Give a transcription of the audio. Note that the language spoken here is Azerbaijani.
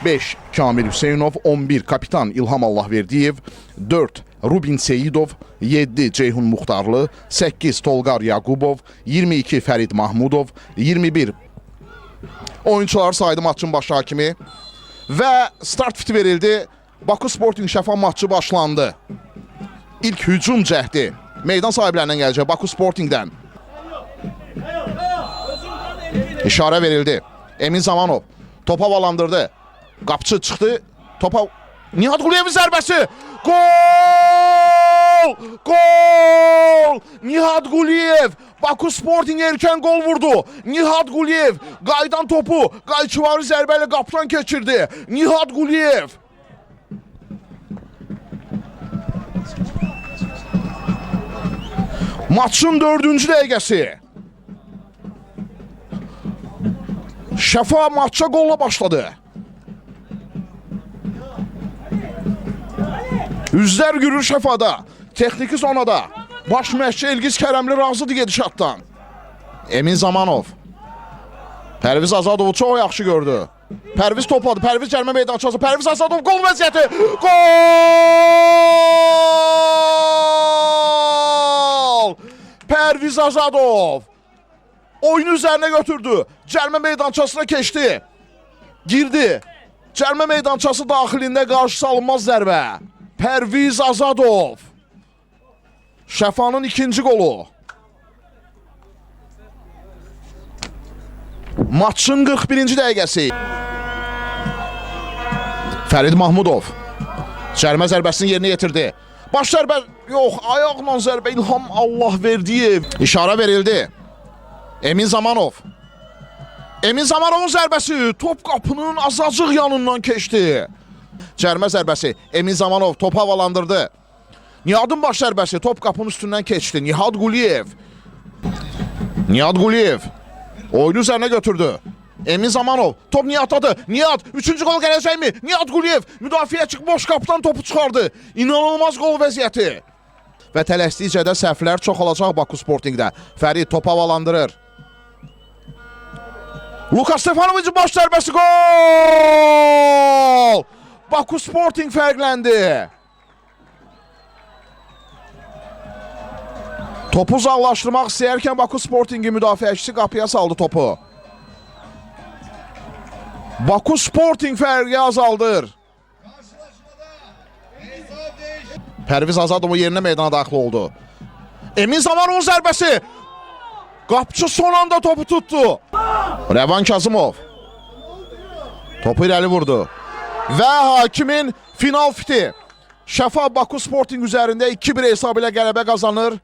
5. Kamil Hüseynov, 11. Kapitan İlham Allahverdiyev, 4. Rubin Seyidov, 7. Ceyhun Muxtarlı, 8. Tolgar Yaqubov, 22. Fərid Mahmudov, 21. Oyuncular saydı maçın baş hakimi və start fiti verildi. Baku Sporting Şəfa maçı başlandı. İlk hücum cəhdi meydan sahiblərindən gələcək Baku Sportingdən. İşarə verildi. Emin Zamanov topa havalandırdı. Qapçı çıxdı. Topa Nihat Quliyevin zərbəsi. Gol! Gol! Nihat Quliyev Baku Sporting erkən gol vurdu. Nihat Quliyev qaydan topu qayçıvarı zərbə ilə qapıdan keçirdi. Nihat Quliyev. Maçın 4-cü dəqiqəsi. Şəfa maça qolla başladı. Üzlər gürür Şəfada. Texniki zonada. Baş məşqçi Elgiz Kərəmli razıdır gedişatdan. Emin Zamanov. Pərviz Azadovu çox yaxşı gördü. Pərviz topladı. Pərviz cərmə meydançası. Pərviz Azadov gol vəziyyəti. Gol! Pərviz Azadov oyunu üzərinə götürdü. Cərmə meydançasına keçdi. Girdi. Cərmə meydançası daxilində qarşı salınmaz zərbə. Pərviz Azadov. Şəfanın ikinci qolu. Maçın 41-ci dəqiqəsi. Fərid Mahmudov cərmə zərbəsini yerinə yetirdi. Baş zərbə yox, ayaqla zərbə İlham Allahverdiyev. İşarə verildi. Emin Zamanov. Emin Zamanovun zərbəsi top qapının azacıq yanından keçdi. Cərmə zərbəsi. Emin Zamanov topu havalandırdı. Nihat'ın baş zərbəsi top qapının üstündən keçdi. Nihat Quliyev. Nihat Quliyev oyunu üzərinə götürdü. Emin Zamanov top Nihat'dadır. Nihat 3-cü gol gələcək mi? Nihat Quliyev müdafiəyə çıx boş qapıdan topu çıxardı. İnanılmaz gol vəziyyəti. Və tələsdikcə də səhvlər çoxalacaq Baku Sportingdə. Fərid top havalandırır. Lukas Stefanovic'in baş zərbəsi gol! Baku Sporting fərqləndi. Topu uzaqlaşdırmaq istəyərkən Baku Sporting'in müdafiəçisi qapıya saldı topu. Baku Sporting fərqi azaldır. Pərviz Azadov yerinə meydana daxil oldu. Emin Zamanovun zərbəsi. Qapçı son anda topu tuttu. Rəvan Kazımov topu irəli vurdu. Və hakimin final fiti. Şəfa Baku Sporting üzərində 2-1 hesabı ilə qələbə qazanır.